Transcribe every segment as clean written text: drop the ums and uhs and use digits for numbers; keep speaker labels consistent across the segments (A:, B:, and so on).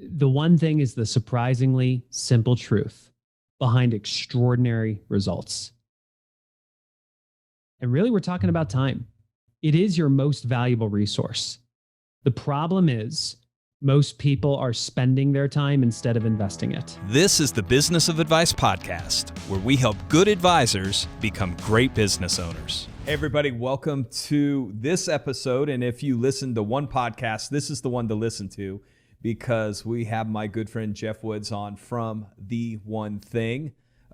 A: The one thing is the surprisingly simple truth behind extraordinary results. And really, we're talking about time. It is your most valuable resource. The problem is most people are spending their time instead of investing it.
B: This is the Business of Advice podcast, where we help good advisors become great business owners. Hey everybody, welcome to this episode. And if you listen to one podcast, this is the one to listen to, because we have my good friend Geoff Woods on from The One Thing.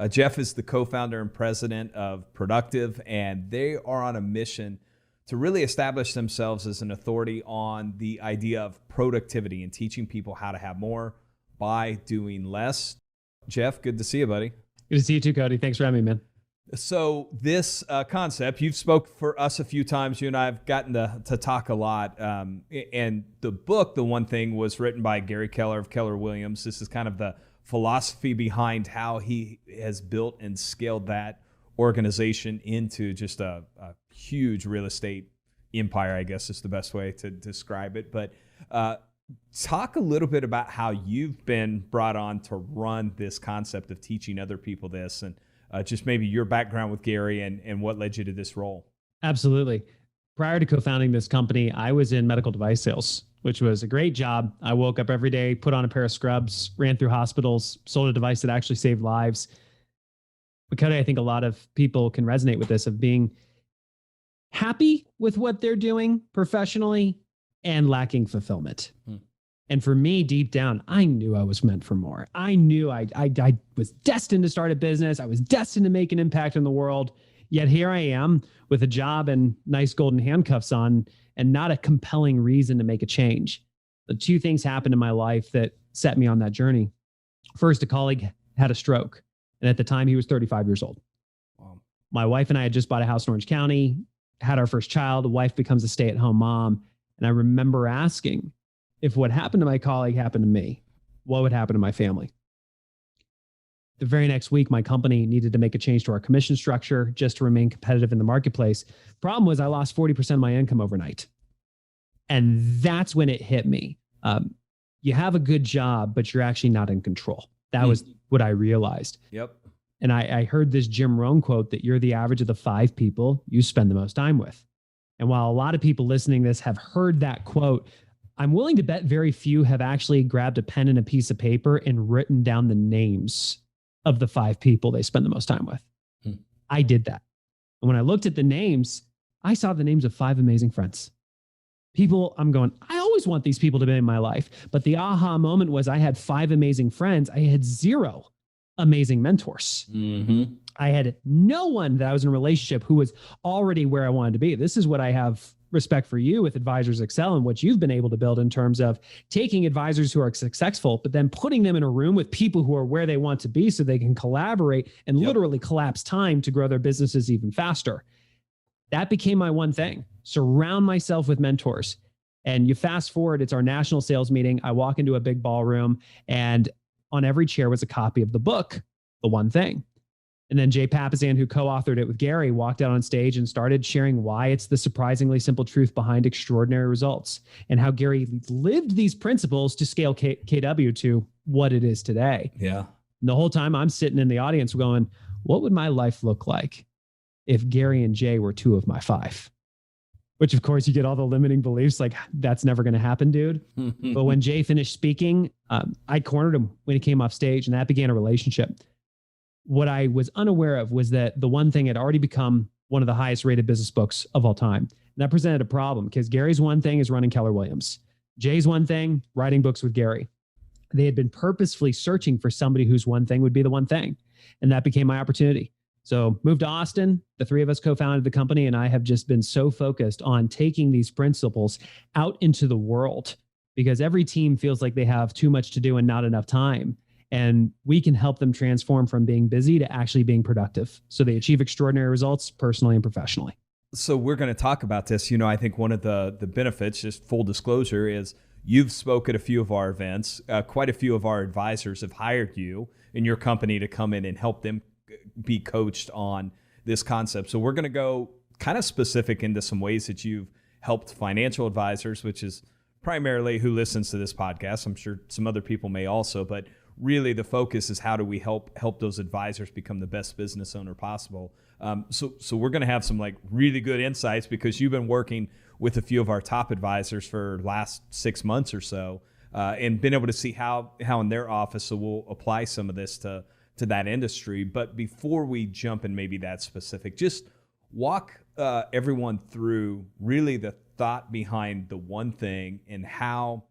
B: Geoff is the co-founder and president of ProduKtive, and they are on a mission to really establish themselves as an authority on the idea of productivity and teaching people how to have more by doing less. Geoff, good to see you, buddy.
A: Good to see you too, Cody. Thanks for having me, man.
B: So this concept, you've spoke for us a few times. You and I have gotten to talk a lot. And the book, The One Thing, was written by Gary Keller of Keller Williams. This is kind of the philosophy behind how he has built and scaled that organization into just a huge real estate empire, I guess is the best way to describe it. But talk a little bit about how you've been brought on to run this concept of teaching other people this, and just maybe your background with Gary and what led you to this role.
A: Absolutely. Prior to co-founding this company, I was in medical device sales, which was a great job. I woke up every day, put on a pair of scrubs, ran through hospitals, sold a device that actually saved lives. Because I think a lot of people can resonate with this, of being happy with what they're doing professionally and lacking fulfillment. And for me, deep down, I knew I was meant for more. I knew I was destined to start a business. I was destined to make an impact in the world. Yet here I am with a job and nice golden handcuffs on, and not a compelling reason to make a change. The two things happened in my life that set me on that journey. First, a colleague had a stroke. And at the time, he was 35 years old. Wow. My wife and I had just bought a house in Orange County, had our first child. The wife becomes a stay-at-home mom. And I remember asking, if what happened to my colleague happened to me, what would happen to my family? The very next week, my company needed to make a change to our commission structure just to remain competitive in the marketplace. Problem was, I lost 40% of my income overnight. And that's when it hit me. You have a good job, but you're actually not in control. That was what I realized.
B: Yep.
A: And I heard this Jim Rohn quote that you're the average of the 5 people you spend the most time with. And while a lot of people listening to this have heard that quote, I'm willing to bet very few have actually grabbed a pen and a piece of paper and written down the names of the 5 people they spend the most time with. I did that. And when I looked at the names, I saw the names of 5 amazing friends. People, I'm going, I always want these people to be in my life. But the aha moment was, I had 5 amazing friends. I had 0 amazing mentors. I had no one that I was in a relationship who was already where I wanted to be. This is what I have respect for you with Advisors Excel and what you've been able to build in terms of taking advisors who are successful, but then putting them in a room with people who are where they want to be so they can collaborate and literally collapse time to grow their businesses even faster. That became my one thing. Surround myself with mentors. And you fast forward, it's our national sales meeting. I walk into a big ballroom, and on every chair was a copy of the book, The One Thing. And then Jay Papasan, who co-authored it with Gary, walked out on stage and started sharing why it's the surprisingly simple truth behind extraordinary results, and how Gary lived these principles to scale KW to what it is today.
B: Yeah.
A: And the whole time I'm sitting in the audience going, what would my life look like if Gary and Jay were 2 of my 5? Which, of course, you get all the limiting beliefs like, that's never going to happen, dude. But when Jay finished speaking, I cornered him when he came off stage, and that began a relationship. What I was unaware of was that The One Thing had already become one of the highest rated business books of all time. And that presented a problem, because Gary's one thing is running Keller Williams. Jay's one thing, writing books with Gary. They had been purposefully searching for somebody whose one thing would be the one thing. And that became my opportunity. So moved to Austin, the 3 of us co-founded the company, and I have just been so focused on taking these principles out into the world, because every team feels like they have too much to do and not enough time. And we can help them transform from being busy to actually being productive, so they achieve extraordinary results personally and professionally.
B: So we're going to talk about this. You know, I think one of the benefits, just full disclosure, is you've spoke at a few of our events. Quite a few of our advisors have hired you and your company to come in and help them be coached on this concept. So we're going to go kind of specific into some ways that you've helped financial advisors, which is primarily who listens to this podcast. I'm sure some other people may also, but really the focus is how do we help those advisors become the best business owner possible. So we're going to have some like really good insights because you've been working with a few of our top advisors for last 6 months or so, and been able to see how in their office. So we'll apply some of this to that industry. But before we jump in maybe that specific, just walk everyone through really the thought behind the one thing and how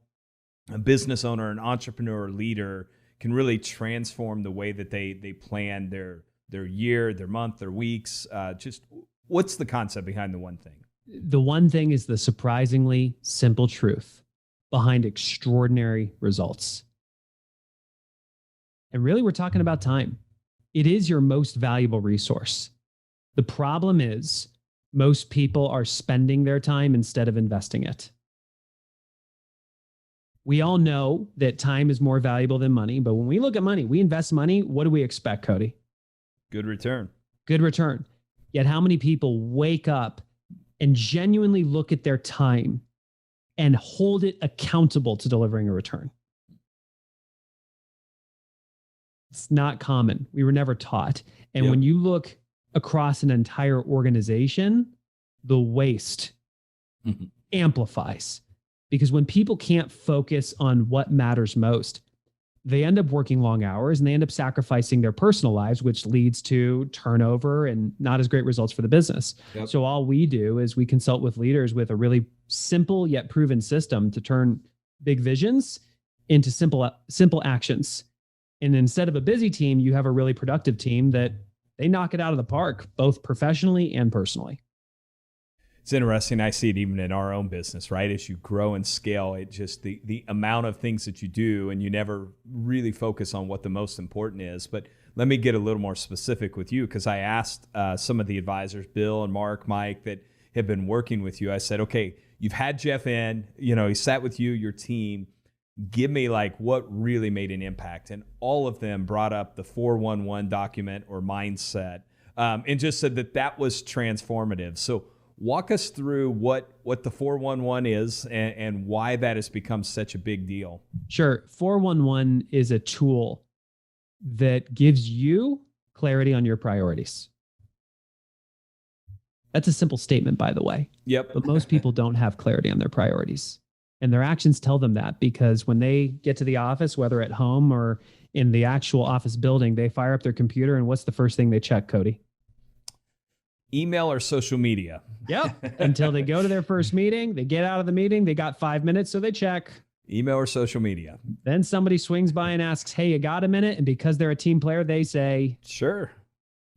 B: a business owner, an entrepreneur, leader can really transform the way that they plan their year, their month, their weeks. Just what's the concept behind the one thing?
A: The one thing is the surprisingly simple truth behind extraordinary results. And really, we're talking about time. It is your most valuable resource. The problem is most people are spending their time instead of investing it. We all know that time is more valuable than money, but when we look at money, we invest money. What do we expect, Cody?
B: Good return.
A: Good return. Yet how many people wake up and genuinely look at their time and hold it accountable to delivering a return? It's not common. We were never taught. And when you look across an entire organization, the waste amplifies. Because when people can't focus on what matters most, they end up working long hours and they end up sacrificing their personal lives, which leads to turnover and not as great results for the business. Yep. So all we do is we consult with leaders with a really simple yet proven system to turn big visions into simple actions. And instead of a busy team, you have a really productive team that they knock it out of the park, both professionally and personally.
B: It's interesting. I see it even in our own business, right? As you grow and scale, it just the amount of things that you do, and you never really focus on what the most important is. But let me get a little more specific with you, because I asked some of the advisors, Bill and Mark, Mike, that have been working with you. I said, okay, you've had Geoff in, he sat with you, your team. Give me like what really made an impact. And all of them brought up the 411 document or mindset, and just said that was transformative. So walk us through what the 411 is and why that has become such a big deal.
A: Sure. 411 is a tool that gives you clarity on your priorities. That's a simple statement, by the way.
B: Yep.
A: But most people don't have clarity on their priorities. And their actions tell them that, because when they get to the office, whether at home or in the actual office building, they fire up their computer and what's the first thing they check, Cody?
B: Email or social media.
A: Yep. Until they go to their first meeting, they get out of the meeting, they got 5 minutes, so they check.
B: Email or social media.
A: Then somebody swings by and asks, hey, you got a minute? And because they're a team player, they say,
B: sure.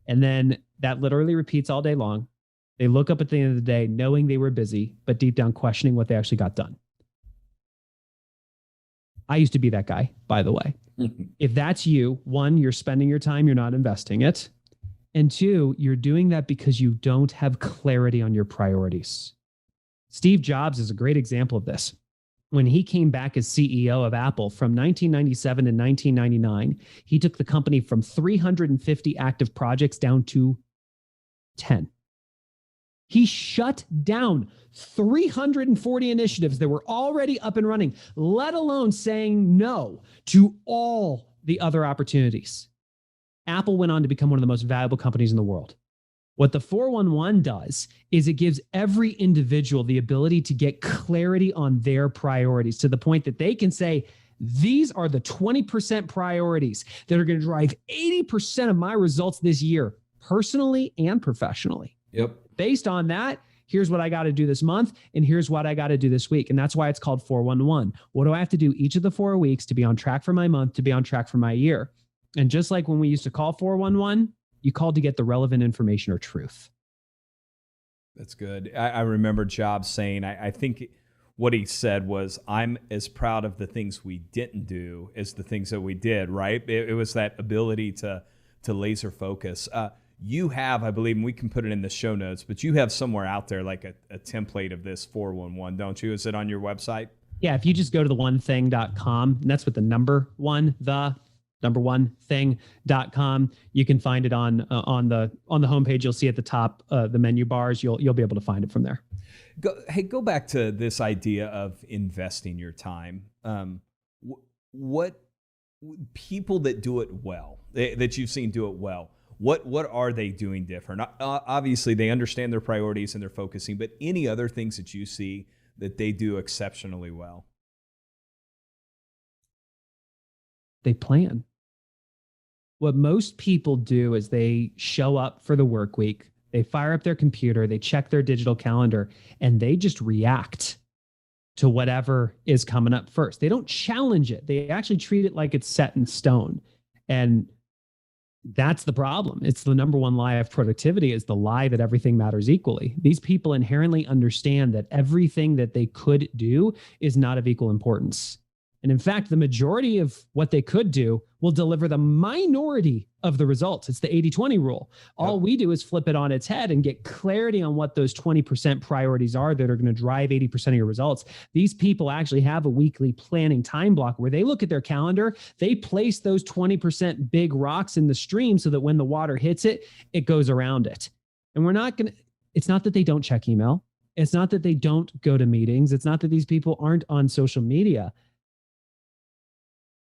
A: And then that literally repeats all day long. They look up at the end of the day knowing they were busy, but deep down questioning what they actually got done. I used to be that guy, by the way. If that's you, one, you're spending your time, you're not investing it. And two, you're doing that because you don't have clarity on your priorities. Steve Jobs is a great example of this. When he came back as CEO of Apple from 1997 to 1999, he took the company from 350 active projects down to 10. He shut down 340 initiatives that were already up and running, let alone saying no to all the other opportunities. Apple went on to become one of the most valuable companies in the world. What the 411 does is it gives every individual the ability to get clarity on their priorities to the point that they can say, these are the 20% priorities that are going to drive 80% of my results this year, personally and professionally.
B: Yep.
A: Based on that, here's what I got to do this month, and here's what I got to do this week. And that's why it's called 411. What do I have to do each of the 4 weeks to be on track for my month, to be on track for my year? And just like when we used to call 411, you called to get the relevant information or truth.
B: That's good. I remember Jobs saying, I think what he said was, I'm as proud of the things we didn't do as the things that we did, right? It was that ability to laser focus. You have, I believe, and we can put it in the show notes, but you have somewhere out there like a template of this 411, don't you? Is it on your website?
A: Yeah, if you just go to theonething.com, and that's with the number one thing.com, you can find it on the homepage. You'll see at the top the menu bars. You'll be able to find it from there.
B: Go back to this idea of investing your time. What people that do it well, that you've seen do it well, what are they doing different? Obviously, they understand their priorities and they're focusing, but any other things that you see that they do exceptionally well?
A: They plan. What most people do is they show up for the work week, they fire up their computer, they check their digital calendar, and they just react to whatever is coming up first. They don't challenge it. They actually treat it like it's set in stone. And that's the problem. It's the number one lie of productivity, is the lie that everything matters equally. These people inherently understand that everything that they could do is not of equal importance. And in fact, the majority of what they could do will deliver the minority of the results. It's the 80-20 rule. All we do is flip it on its head and get clarity on what those 20% priorities are that are going to drive 80% of your results. These people actually have a weekly planning time block where they look at their calendar, they place those 20% big rocks in the stream so that when the water hits it, it goes around it. And it's not that they don't check email. It's not that they don't go to meetings. It's not that these people aren't on social media.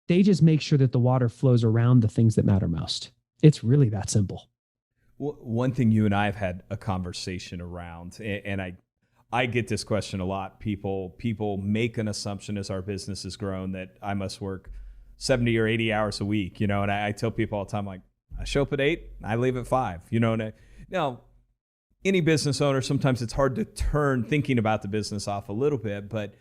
A: They just make sure that the water flows around the things that matter most. It's really that simple.
B: Well, one thing you and I have had a conversation around, and I get this question a lot. People make an assumption as our business has grown that I must work 70 or 80 hours a week, and I tell people all the time, like, I show up at 8, I leave at 5, and now any business owner, sometimes it's hard to turn thinking about the business off a little bit, but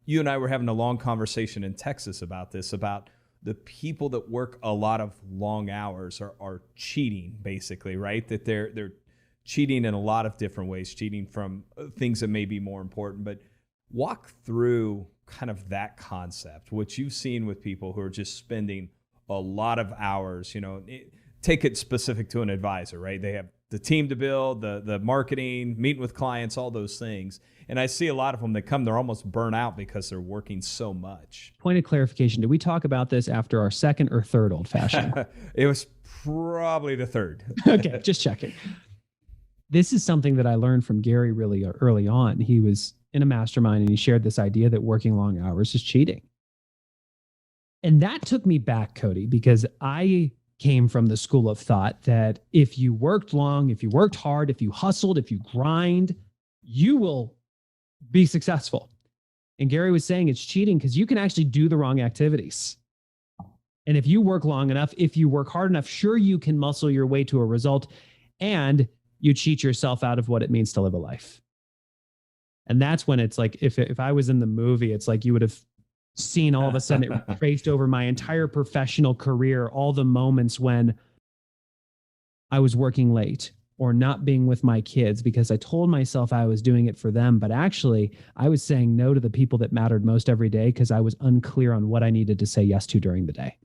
B: you and I were having a long conversation in Texas about this, about the people that work a lot of long hours are cheating, basically, right? That they're cheating in a lot of different ways, cheating from things that may be more important. But walk through kind of that concept, what you've seen with people who are just spending a lot of hours, take it specific to an advisor, right? They have the team to build, the marketing, meeting with clients, all those things. And I see a lot of them that they're almost burnt out because they're working so much.
A: Point of clarification. Did we talk about this after our second or third old fashioned?
B: It was probably the third.
A: Okay, just checking. This is something that I learned from Gary really early on. He was in a mastermind and he shared this idea that working long hours is cheating. And that took me back, Cody, because I came from the school of thought that if you worked long, if you worked hard, if you hustled, if you grind, you will be successful. And Gary was saying it's cheating because you can actually do the wrong activities. And if you work long enough, if you work hard enough, sure, you can muscle your way to a result, and you cheat yourself out of what it means to live a life. And that's when it's like, if I was in the movie, it's like you would have seen all of a sudden it traced over my entire professional career, all the moments when I was working late or not being with my kids because I told myself I was doing it for them. But actually, I was saying no to the people that mattered most every day because I was unclear on what I needed to say yes to during the day.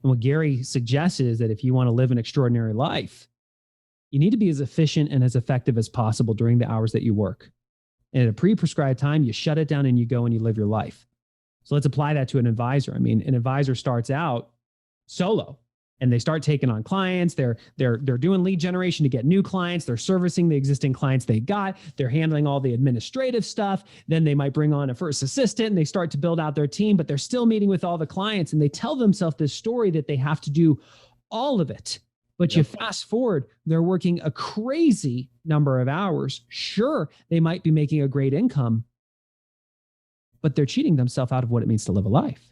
A: And what Gary suggests is that if you want to live an extraordinary life, you need to be as efficient and as effective as possible during the hours that you work. And at a pre-prescribed time, you shut it down and you go and you live your life. So let's apply that to an advisor. I mean, an advisor starts out solo and they start taking on clients. They're doing lead generation to get new clients. They're servicing the existing clients they got. They're handling all the administrative stuff. Then they might bring on a first assistant and they start to build out their team, but they're still meeting with all the clients and they tell themselves this story that they have to do all of it. But you fast forward, they're working a crazy number of hours. Sure, they might be making a great income, but they're cheating themselves out of what it means to live a life.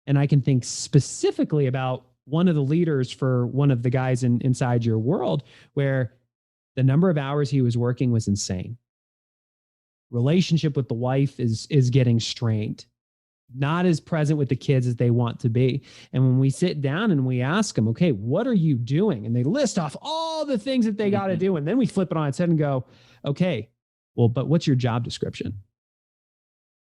A: And I can think specifically about one of the leaders for one of the guys inside your world where the number of hours he was working was insane. Relationship with the wife is getting strained. Not as present with the kids as they want to be. And when we sit down and we ask them, okay, what are you doing? And they list off all the things that they got to do. And then we flip it on its head and go, okay, well, but what's your job description?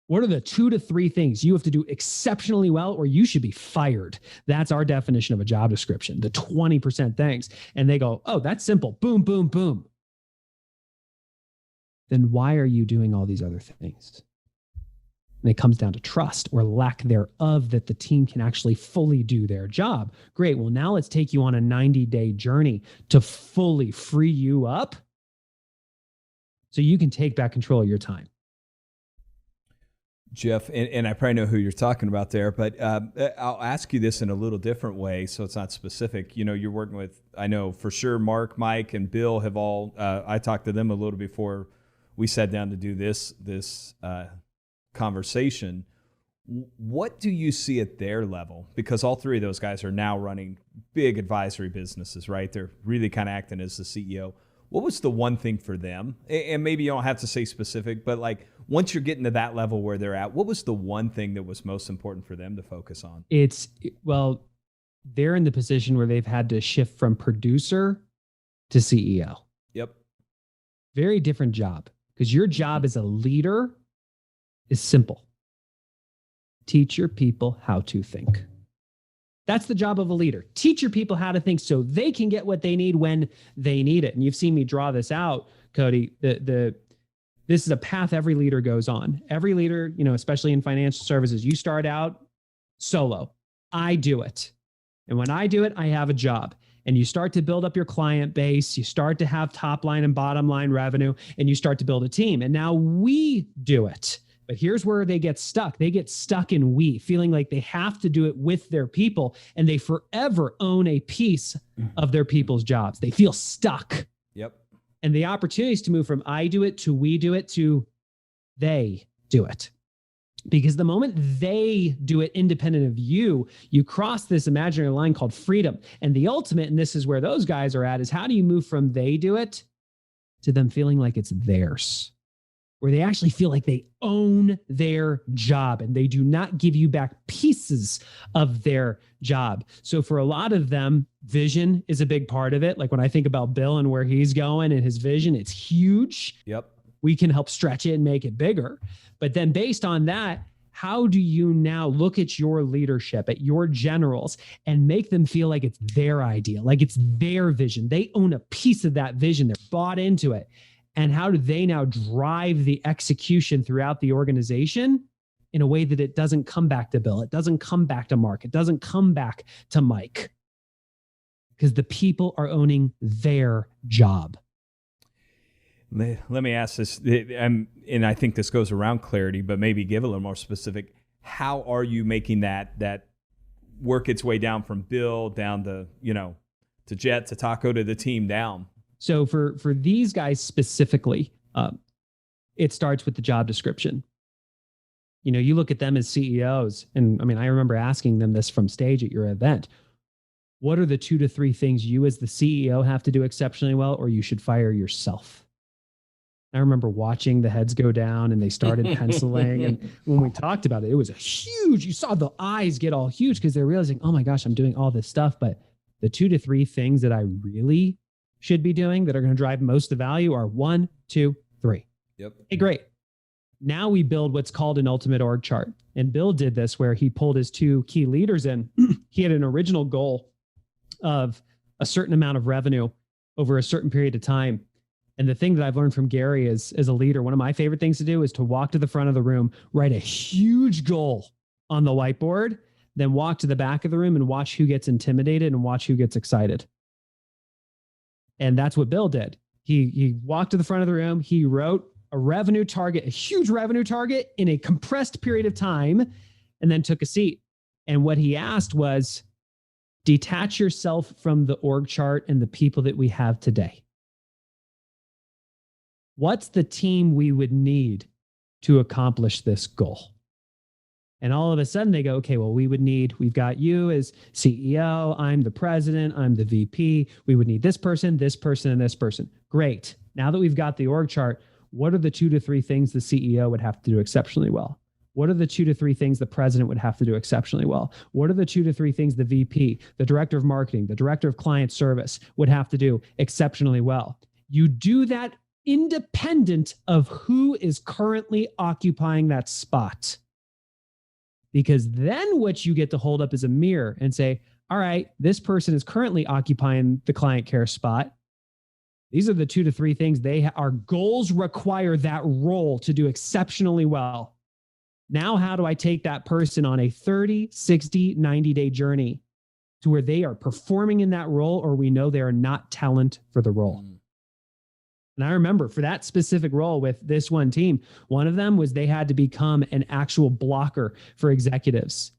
A: What are the 2 to 3 things you have to do exceptionally well or you should be fired? That's our definition of a job description, the 20% things. And they go, oh, that's simple. Boom, boom, boom. Then why are you doing all these other things? And it comes down to trust or lack thereof that the team can actually fully do their job. Great. Well, now let's take you on a 90-day journey to fully free you up so you can take back control of your time.
B: Geoff, and I probably know who you're talking about there, but I'll ask you this in a little different way so it's not specific. You're working with, I know for sure, Mark, Mike, and Bill have all, I talked to them a little before we sat down to do this conversation. What do you see at their level? Because all three of those guys are now running big advisory businesses, right? They're really kind of acting as the CEO. What was the one thing for them? And maybe you don't have to say specific, but like once you're getting to that level where they're at, what was the one thing that was most important for them to focus on?
A: Well, they're in the position where they've had to shift from producer to CEO.
B: Yep.
A: Very different job, because your job as a leader is simple. Teach your people how to think. That's the job of a leader. Teach your people how to think so they can get what they need when they need it. And you've seen me draw this out, Cody. This is a path every leader goes on. Every leader, especially in financial services, you start out solo. I do it. And when I do it, I have a job. And you start to build up your client base. You start to have top line and bottom line revenue, and you start to build a team. And now we do it. But here's where they get stuck. They get stuck in we, feeling like they have to do it with their people, and they forever own a piece of their people's jobs. They feel stuck.
B: Yep.
A: And the opportunities to move from I do it to we do it to they do it. Because the moment they do it independent of you, you cross this imaginary line called freedom. And the ultimate, and this is where those guys are at, is how do you move from they do it to them feeling like it's theirs? Where they actually feel like they own their job and they do not give you back pieces of their job. So for a lot of them, vision is a big part of it. Like when I think about Bill and where he's going and his vision, it's huge.
B: Yep.
A: We can help stretch it and make it bigger. But then based on that, how do you now look at your leadership, at your generals, and make them feel like it's their idea, like it's their vision? They own a piece of that vision. They're bought into it. And how do they now drive the execution throughout the organization in a way that it doesn't come back to Bill, it doesn't come back to Mark, it doesn't come back to Mike? Because the people are owning their job.
B: Let me ask this, and I think this goes around clarity, but maybe give a little more specific. How are you making that work its way down from Bill down to Jet to Taco to the team down?
A: So for these guys specifically, it starts with the job description. You look at them as CEOs, and I remember asking them this from stage at your event. What are the 2 to 3 things you as the CEO have to do exceptionally well, or you should fire yourself? I remember watching the heads go down and they started penciling. And when we talked about it, it was a huge, you saw the eyes get all huge because they're realizing, oh my gosh, I'm doing all this stuff. But the 2 to 3 things that I really should be doing that are going to drive most of the value are 1, 2, 3.
B: Yep.
A: Okay, great. Now we build what's called an ultimate org chart. And Bill did this where he pulled his 2 key leaders in. He had an original goal of a certain amount of revenue over a certain period of time. And the thing that I've learned from Gary is, as a leader, one of my favorite things to do is to walk to the front of the room, write a huge goal on the whiteboard, then walk to the back of the room and watch who gets intimidated and watch who gets excited. And that's what Bill did. He walked to the front of the room. He wrote a revenue target, a huge revenue target in a compressed period of time, and then took a seat. And what he asked was, detach yourself from the org chart and the people that we have today. What's the team we would need to accomplish this goal? And all of a sudden they go, okay, well, we've got you as CEO. I'm the president. I'm the VP. We would need this person, and this person. Great. Now that we've got the org chart, what are the 2 to 3 things the CEO would have to do exceptionally well? What are the 2 to 3 things the president would have to do exceptionally well? What are the 2 to 3 things the VP, the director of marketing, the director of client service would have to do exceptionally well? You do that independent of who is currently occupying that spot. Because then what you get to hold up is a mirror and say, all right, this person is currently occupying the client care spot. These are the 2 to 3 things our goals require that role to do exceptionally well. Now, how do I take that person on a 30, 60, 90-day journey to where they are performing in that role, or we know they are not talent for the role? And I remember for that specific role with this one team, one of them was they had to become an actual blocker for executives.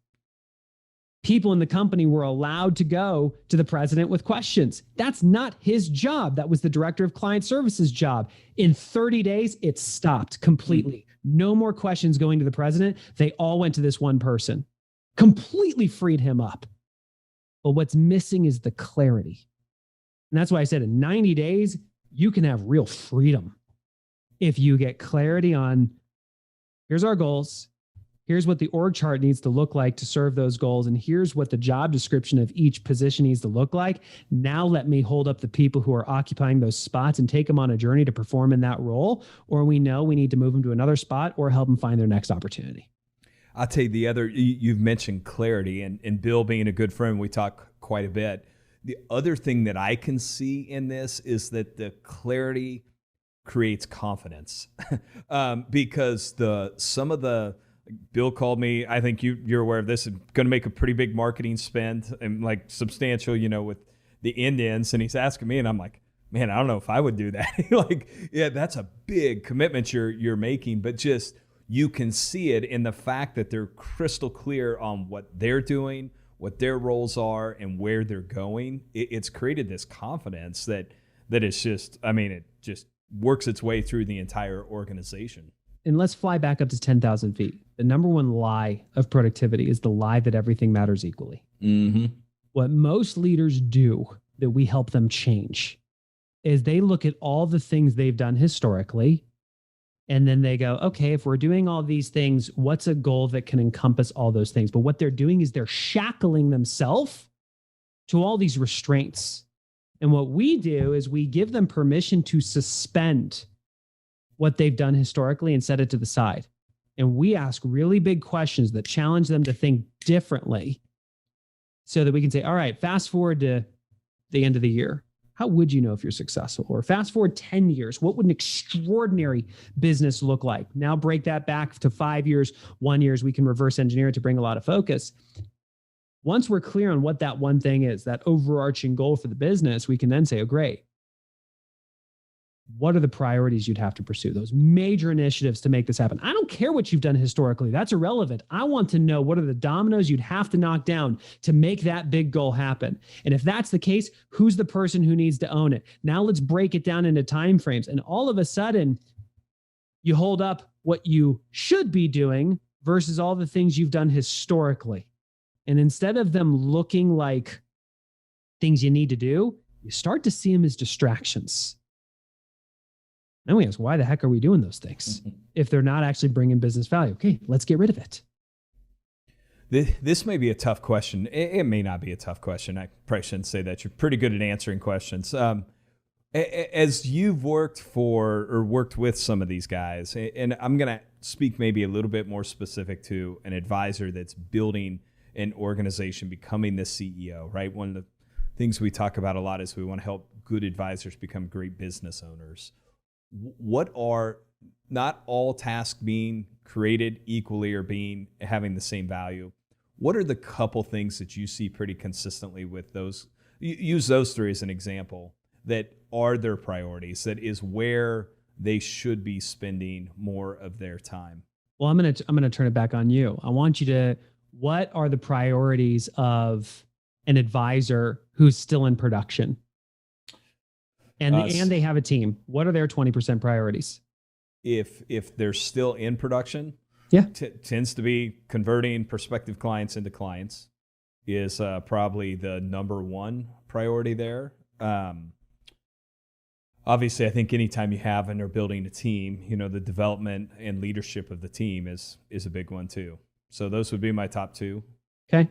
A: People in the company were allowed to go to the president with questions. That's not his job. That was the director of client services job. In 30 days, it stopped completely. No more questions going to the president. They all went to this one person. Completely freed him up. But what's missing is the clarity. And that's why I said in 90 days, you can have real freedom if you get clarity on, here's our goals. Here's what the org chart needs to look like to serve those goals. And here's what the job description of each position needs to look like. Now let me hold up the people who are occupying those spots and take them on a journey to perform in that role. Or we know we need to move them to another spot or help them find their next opportunity.
B: I'll tell you the other, you've mentioned clarity, and Bill being a good friend, we talk quite a bit. The other thing that I can see in this is that the clarity creates confidence because Bill called me, I think you're aware of this, and going to make a pretty big marketing spend and like substantial, with the Indians. And he's asking me, and I'm like, man, I don't know if I would do that. Like, yeah, that's a big commitment you're making, but just, you can see it in the fact that they're crystal clear on what they're doing, what their roles are, and where they're going. It's created this confidence that it's just, it just works its way through the entire organization.
A: And let's fly back up to 10,000 feet. The number one lie of productivity is the lie that everything matters equally.
B: Mm-hmm.
A: What most leaders do that we help them change is they look at all the things they've done historically, and then they go, okay, if we're doing all these things, what's a goal that can encompass all those things? But what they're doing is they're shackling themselves to all these restraints. And what we do is we give them permission to suspend what they've done historically and set it to the side. And we ask really big questions that challenge them to think differently so that we can say, all right, fast forward to the end of the year. How would you know if you're successful? Or fast forward 10 years, what would an extraordinary business look like? Now break that back to 5 years, 1 year, we can reverse engineer it to bring a lot of focus. Once we're clear on what that one thing is, that overarching goal for the business, we can then say, oh, great. What are the priorities you'd have to pursue? Those major initiatives to make this happen. I don't care what you've done historically. That's irrelevant. I want to know what are the dominoes you'd have to knock down to make that big goal happen. And if that's the case, who's the person who needs to own it? Now let's break it down into timeframes. And all of a sudden, you hold up what you should be doing versus all the things you've done historically. And instead of them looking like things you need to do, you start to see them as distractions. Then we ask, why the heck are we doing those things if they're not actually bringing business value? Okay, let's get rid of it.
B: This may be a tough question. It may not be a tough question. I probably shouldn't say that. You're pretty good at answering questions. As you've worked with some of these guys, and I'm going to speak maybe a little bit more specific to an advisor that's building an organization, becoming the CEO, right? One of the things we talk about a lot is we want to help good advisors become great business owners. What are not all tasks being created equally or having the same value? What are the couple things that you see pretty consistently with those? Use those three as an example that are their priorities, that is where they should be spending more of their time.
A: Well, I'm gonna turn it back on you. I want you to, what are the priorities of an advisor who's still in production? And they have a team. What are their 20% priorities?
B: If they're still in production,
A: yeah,
B: tends to be converting prospective clients into clients is probably the number one priority there. Obviously, I think anytime you have and are building a team, the development and leadership of the team is a big one too. So those would be my top two.
A: Okay.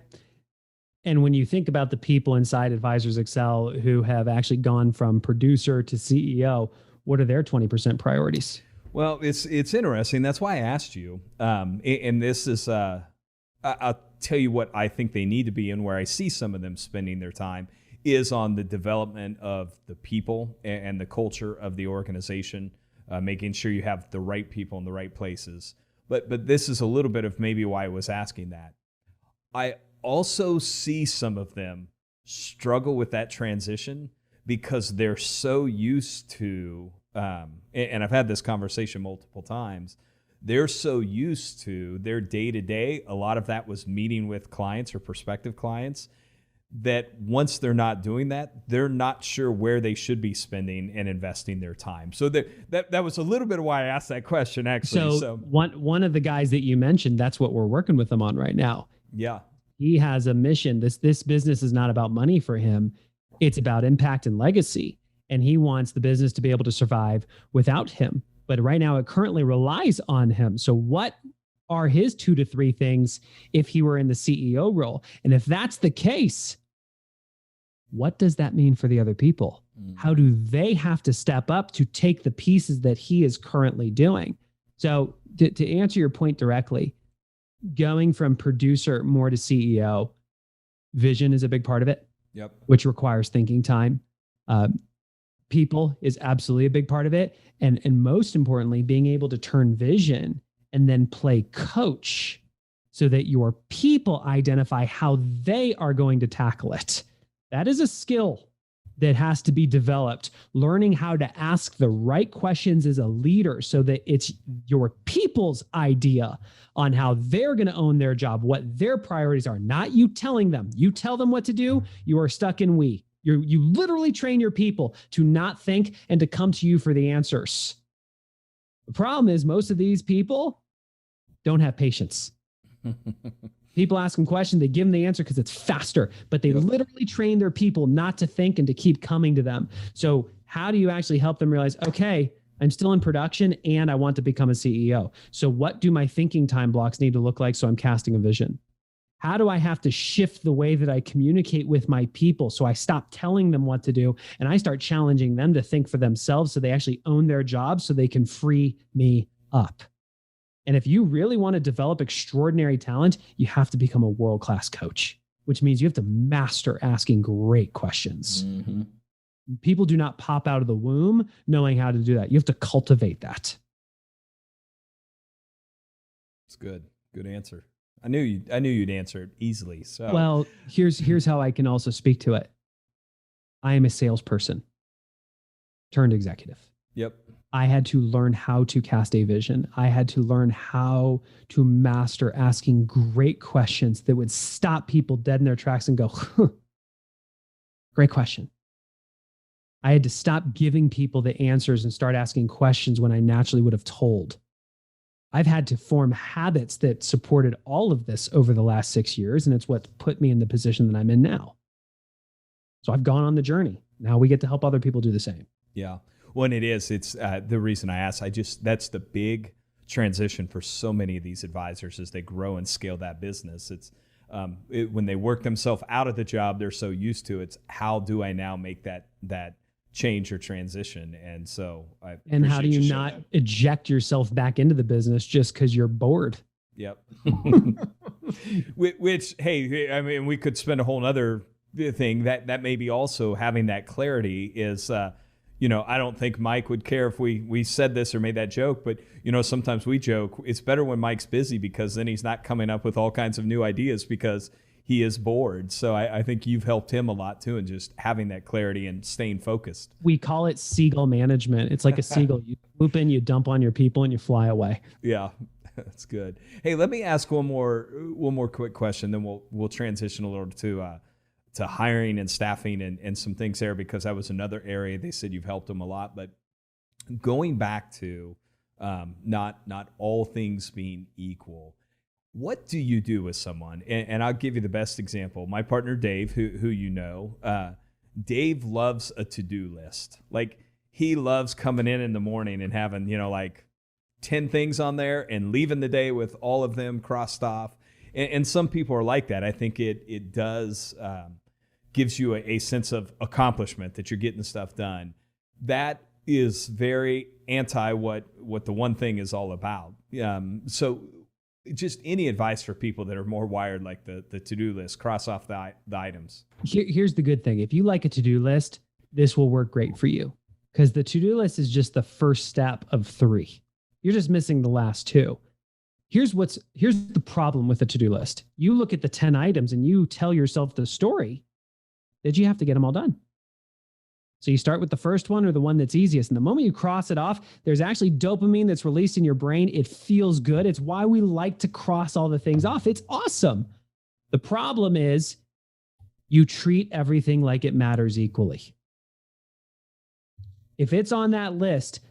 A: And when you think about the people inside Advisors Excel who have actually gone from producer to CEO, what are their 20% priorities?
B: Well, it's interesting. That's why I asked you. And this is, I'll tell you what I think they need to be, and where I see some of them spending their time is on the development of the people and the culture of the organization, making sure you have the right people in the right places. But this is a little bit of maybe why I was asking that. I also see some of them struggle with that transition because they're so used to and I've had this conversation multiple times, they're so used to their day-to-day, a lot of that was meeting with clients or prospective clients, that once they're not doing that, they're not sure where they should be spending and investing their time. So that was a little bit of why I asked that question, actually.
A: So one of the guys that you mentioned, that's what we're working with him on right now.
B: Yeah.
A: He has a mission. This business is not about money for him. It's about impact and legacy. And he wants the business to be able to survive without him. But right now it currently relies on him. So what are his 2 to 3 things if he were in the CEO role? And if that's the case, what does that mean for the other people? How do they have to step up to take the pieces that he is currently doing? So to answer your point directly, going from producer more to CEO, vision is a big part of it.
B: Yep.
A: Which requires thinking time. People is absolutely a big part of it. And most importantly, being able to turn vision and then play coach so that your people identify how they are going to tackle it. That is a skill that has to be developed. Learning how to ask the right questions as a leader so that it's your people's idea on how they're going to own their job, what their priorities are, not you telling them. You tell them what to do, you are stuck in we. You literally train your people to not think and to come to you for the answers. The problem is most of these people don't have patience. People ask them questions, they give them the answer because it's faster, but they literally train their people not to think and to keep coming to them. So how do you actually help them realize, okay, I'm still in production and I want to become a CEO. So what do my thinking time blocks need to look like so I'm casting a vision? How do I have to shift the way that I communicate with my people so I stop telling them what to do and I start challenging them to think for themselves so they actually own their jobs so they can free me up? And if you really want to develop extraordinary talent, you have to become a world-class coach, which means you have to master asking great questions. Mm-hmm. People do not pop out of the womb knowing how to do that. You have to cultivate that.
B: It's good. Good answer. I knew you'd answer it easily. So
A: well, here's how I can also speak to it. I am a salesperson turned executive.
B: Yep.
A: I had to learn how to cast a vision. I had to learn how to master asking great questions that would stop people dead in their tracks and go, great question. I had to stop giving people the answers and start asking questions when I naturally would have told. I've had to form habits that supported all of this over the last 6 years, and it's what put me in the position that I'm in now. So I've gone on the journey. Now we get to help other people do the same.
B: Yeah. Well, and it's the reason I asked, that's the big transition for so many of these advisors as they grow and scale that business. It's when they work themselves out of the job, they're so used to it's how do I now make that change or transition? And so
A: and how do you not eject yourself back into the business just because you're bored?
B: Yep. Which, hey, I mean, we could spend a whole nother thing that maybe also having that clarity is, I don't think Mike would care if we said this or made that joke, but, sometimes we joke it's better when Mike's busy because then he's not coming up with all kinds of new ideas because he is bored. So I think you've helped him a lot too, and just having that clarity and staying focused.
A: We call it seagull management. It's like a seagull. You swoop in, you dump on your people, and you fly away.
B: Yeah, that's good. Hey, let me ask one more quick question, then we'll transition a little to hiring and staffing and some things there, because that was another area they said you've helped them a lot. But going back to not all things being equal, what do you do with someone? And I'll give you the best example. My partner, Dave, who Dave loves a to-do list. Like, he loves coming in the morning and having, like 10 things on there and leaving the day with all of them crossed off. And some people are like that. I think it does gives you a sense of accomplishment that you're getting stuff done. That is very anti what the one thing is all about. So just any advice for people that are more wired like the to-do list, cross off the items.
A: Here's the good thing. If you like a to-do list, this will work great for you, because the to-do list is just the first step of 3. You're just missing the last 2. Here's the problem with the to-do list. You look at the 10 items and you tell yourself the story that you have to get them all done. So you start with the first one or the one that's easiest. And the moment you cross it off, there's actually dopamine that's released in your brain. It feels good. It's why we like to cross all the things off. It's awesome. The problem is you treat everything like it matters equally. If it's on that list,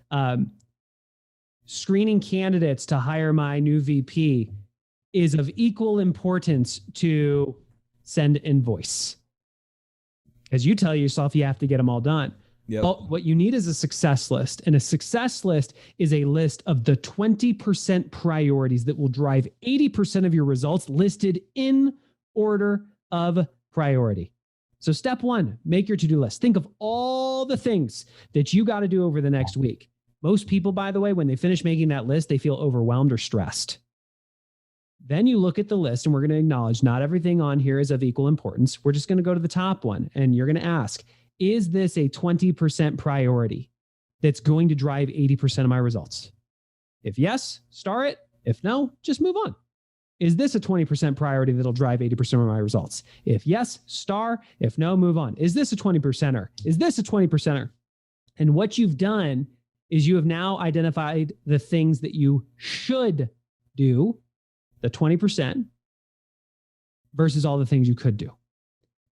A: screening candidates to hire my new VP is of equal importance to send invoice. Because you tell yourself you have to get them all done.
B: Yep.
A: Well, what you need is a success list. And a success list is a list of the 20% priorities that will drive 80% of your results, listed in order of priority. So step one, make your to-do list. Think of all the things that you got to do over the next week. Most people, by the way, when they finish making that list, they feel overwhelmed or stressed. Then you look at the list, and we're going to acknowledge not everything on here is of equal importance. We're just going to go to the top one, and you're going to ask, is this a 20% priority that's going to drive 80% of my results? If yes, star it. If no, just move on. Is this a 20% priority that'll drive 80% of my results? If yes, star. If no, move on. Is this a 20%er? Is this a 20%er? And what you've done is you have now identified the things that you should do, the 20%, versus all the things you could do.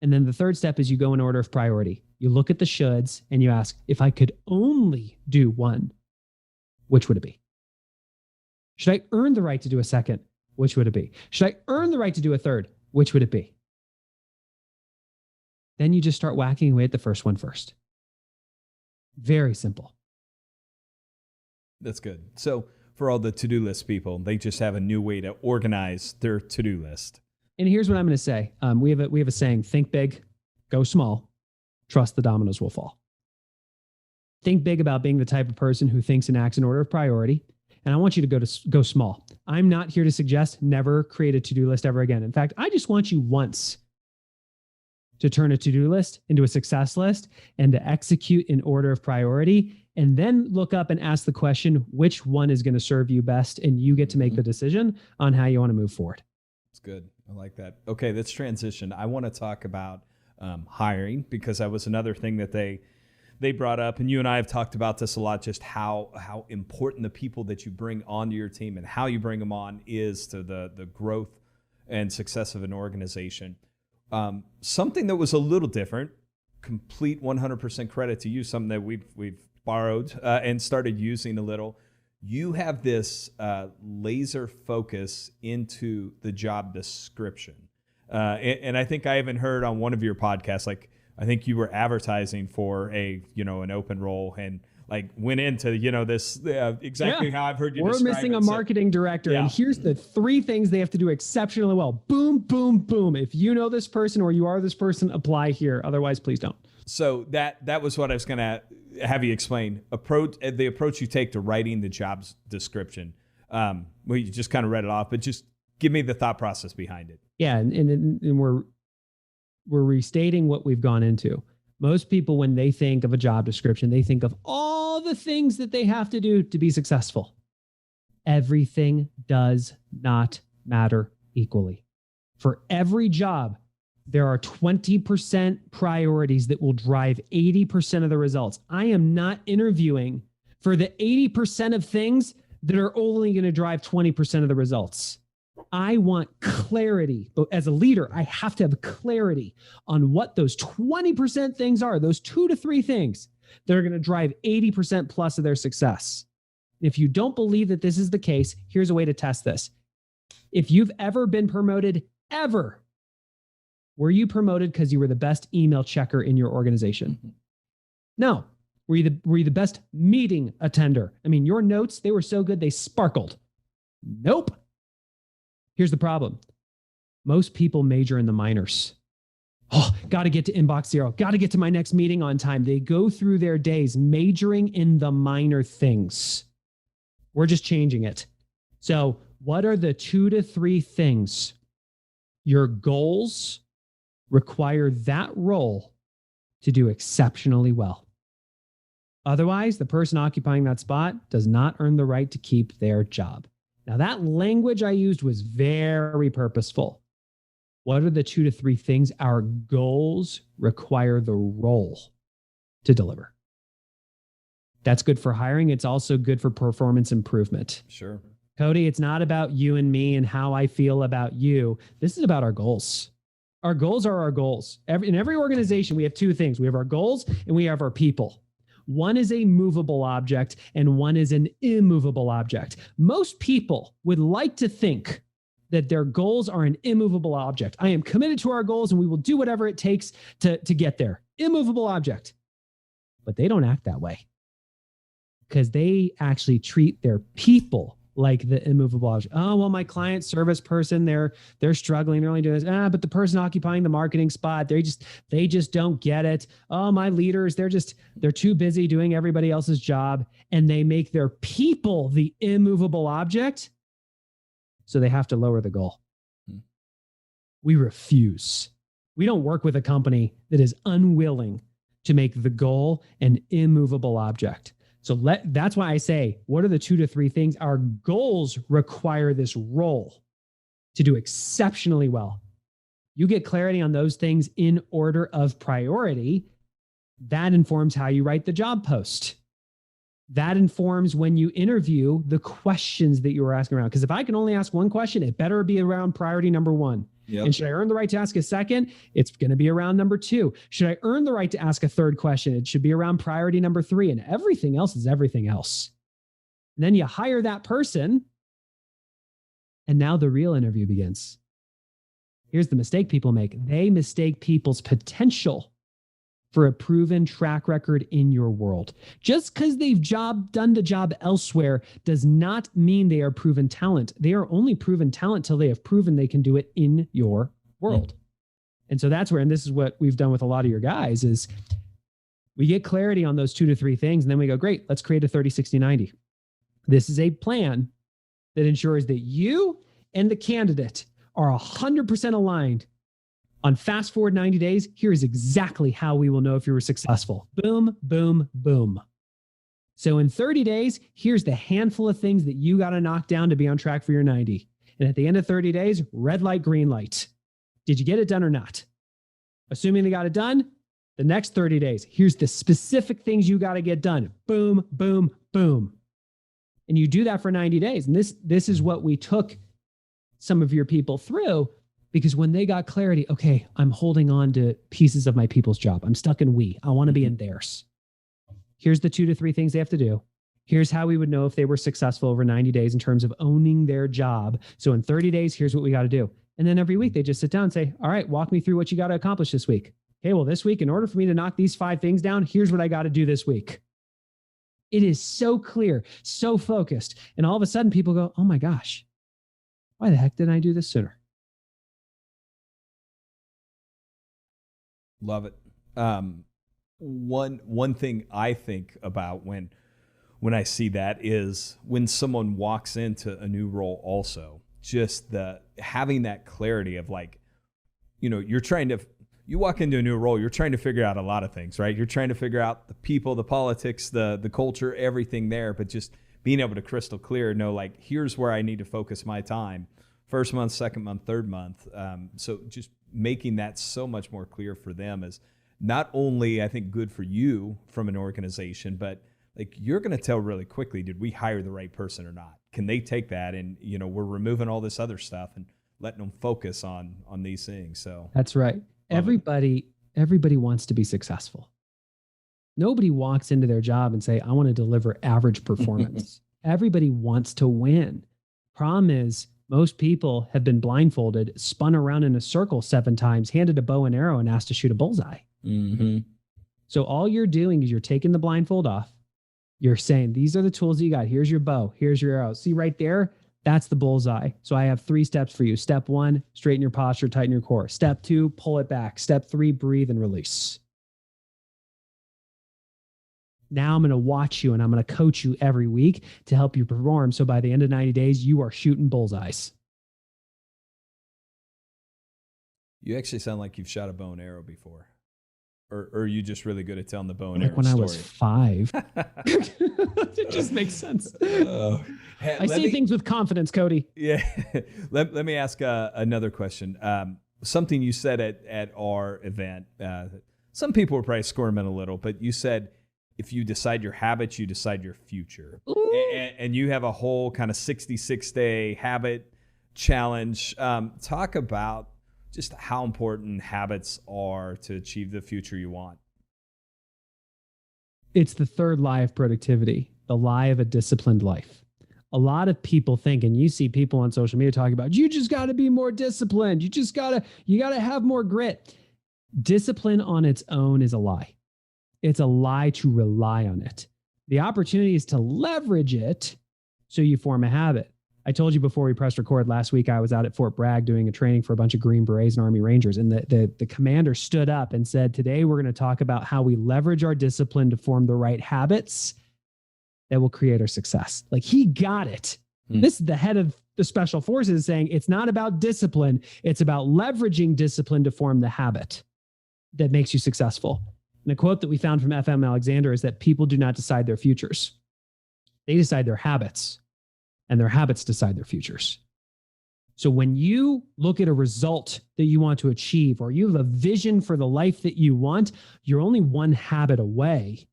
A: And then the third step is you go in order of priority. You look at the shoulds and you ask, if I could only do one, which would it be? Should I earn the right to do a second? Which would it be? Should I earn the right to do a third? Which would it be? Then you just start whacking away at the first one first. Very simple.
B: That's good. So for all the to-do list people, they just have a new way to organize their to-do list. And
A: here's what I'm going to say. We have a saying, think big, go small, trust the dominoes will fall. Think big about being the type of person who thinks and acts in order of priority. And I want you to go small. I'm not here to suggest never create a to-do list ever again. In fact, I just want you once to turn a to-do list into a success list and to execute in order of priority, and then look up and ask the question, which one is going to serve you best? And you get to make the decision on how you want to move forward.
B: That's good. I like that. Okay, let's transition. I want to talk about hiring, because that was another thing that they brought up, and you and I have talked about this a lot, just how important the people that you bring onto your team and how you bring them on is to the growth and success of an organization. Something that was a little different, complete 100% credit to you, something that we've borrowed and started using a little. You have this laser focus into the job description. And I think I even heard on one of your podcasts, like, I think you were advertising for an open role, and like went into, this exactly how I've heard you describe it.
A: We're missing a marketing director. Yeah. And here's the 3 things they have to do exceptionally well. Boom, boom, boom. If you know this person or you are this person, apply here. Otherwise, please don't.
B: So that was what I was going to have you explain. The approach you take to writing the job description. Well, you just kind of read it off, but just give me the thought process behind it.
A: Yeah. And we're restating what we've gone into. Most people, when they think of a job description, they think of all the things that they have to do to be successful. Everything does not matter equally. For every job, there are 20% priorities that will drive 80% of the results. I am not interviewing for the 80% of things that are only going to drive 20% of the results. I want clarity. As a leader, I have to have clarity on what those 20% things are, those 2 to 3 things that are going to drive 80% plus of their success. If you don't believe that this is the case, here's a way to test this. If you've ever been promoted, ever, were you promoted because you were the best email checker in your organization? No. Were you the best meeting attender? I mean, your notes, they were so good, they sparkled. Nope. Here's the problem. Most people major in the minors. Oh, got to get to inbox 0. Got to get to my next meeting on time. They go through their days majoring in the minor things. We're just changing it. So what are the 2 to 3 things? Your goals require that role to do exceptionally well. Otherwise, the person occupying that spot does not earn the right to keep their job. Now, that language I used was very purposeful. What are the 2 to 3 things? Our goals require the role to deliver. That's good for hiring. It's also good for performance improvement.
B: Sure.
A: Cody, it's not about you and me and how I feel about you. This is about our goals. Our goals are our goals. In every organization, we have two things. We have our goals and we have our people. One is a movable object and one is an immovable object. Most people would like to think that their goals are an immovable object. I am committed to our goals and we will do whatever it takes to get there. Immovable object. But they don't act that way because they actually treat their people like the immovable object. Oh, well, my client service person, they're struggling. They're only doing this. But the person occupying the marketing spot, they just don't get it. Oh, my leaders, they're too busy doing everybody else's job, and they make their people the immovable object. So they have to lower the goal. We refuse. We don't work with a company that is unwilling to make the goal an immovable object. So that's why I say, what are the 2 to 3 things? Our goals require this role to do exceptionally well. You get clarity on those things in order of priority. That informs how you write the job post. That informs when you interview the questions that you were asking around. Because if I can only ask one question, it better be around priority number 1. Yep. And should I earn the right to ask a second? It's going to be around number 2. Should I earn the right to ask a third question? It should be around priority number 3. And everything else is everything else. And then you hire that person. And now the real interview begins. Here's the mistake people make. They mistake people's potential for a proven track record in your world. Just because they've done the job elsewhere does not mean they are proven talent. They are only proven talent till they have proven they can do it in your world. And so that's where, and this is what we've done with a lot of your guys, is we get clarity on those 2 to 3 things. And then we go, great, let's create a 30, 60, 90. This is a plan that ensures that you and the candidate are 100% aligned. On fast forward 90 days, here is exactly how we will know if you were successful. Boom, boom, boom. So in 30 days, here's the handful of things that you got to knock down to be on track for your 90. And at the end of 30 days, red light, green light. Did you get it done or not? Assuming they got it done, the next 30 days, here's the specific things you got to get done. Boom, boom, boom. And you do that for 90 days. And this is what we took some of your people through. Because when they got clarity, okay, I'm holding on to pieces of my people's job. I'm stuck in we. I want to be in theirs. Here's the 2 to 3 things they have to do. Here's how we would know if they were successful over 90 days in terms of owning their job. So in 30 days, here's what we got to do. And then every week they just sit down and say, all right, walk me through what you got to accomplish this week. Okay, well, this week, in order for me to knock these 5 things down, here's what I got to do this week. It is so clear, so focused. And all of a sudden people go, oh my gosh, why the heck didn't I do this sooner?
B: Love it. One thing I think about when I see that is when someone walks into a new role also, just having that clarity of like, you walk into a new role, you're trying to figure out a lot of things, right? You're trying to figure out the people, the politics, the culture, everything there, but just being able to crystal clear know like, here's where I need to focus my time. First month, second month, third month. So just making that so much more clear for them is not only, I think, good for you from an organization, but like you're going to tell really quickly, did we hire the right person or not? Can they take that? And, we're removing all this other stuff and letting them focus on these things. So
A: that's right. Everybody wants to be successful. Nobody walks into their job and say, I want to deliver average performance. Everybody wants to win. Problem is, most people have been blindfolded, spun around in a circle 7 times, handed a bow and arrow, and asked to shoot a bullseye. Mm-hmm. So all you're doing is you're taking the blindfold off. You're saying, these are the tools that you got. Here's your bow. Here's your arrow. See right there? That's the bullseye. So I have 3 steps for you. Step 1, straighten your posture, tighten your core. Step 2, pull it back. Step 3, breathe and release. Now I'm going to watch you and I'm going to coach you every week to help you perform. So by the end of 90 days, you are shooting bullseyes.
B: You actually sound like you've shot a bow and arrow before. Or are you just really good at telling the bow and arrow
A: when
B: story?
A: I was 5. It just makes sense. I say things with confidence, Cody.
B: Yeah. Let me ask another question. Something you said at our event, some people were probably squirming a little, but you said, if you decide your habits, you decide your future. And you have a whole kind of 66-day habit challenge. Talk about just how important habits are to achieve the future you want.
A: It's the third lie of productivity, the lie of a disciplined life. A lot of people think, and you see people on social media talking about, you just got to be more disciplined. You got to have more grit. Discipline on its own is a lie. It's a lie to rely on it. The opportunity is to leverage it so you form a habit. I told you before we pressed record last week, I was out at Fort Bragg doing a training for a bunch of Green Berets and Army Rangers. And the commander stood up and said, today we're going to talk about how we leverage our discipline to form the right habits that will create our success. Like, he got it. This is the head of the special forces saying it's not about discipline. It's about leveraging discipline to form the habit that makes you successful. And a quote that we found from FM Alexander is that people do not decide their futures. They decide their habits, and their habits decide their futures. So when you look at a result that you want to achieve, or you have a vision for the life that you want, you're only one habit away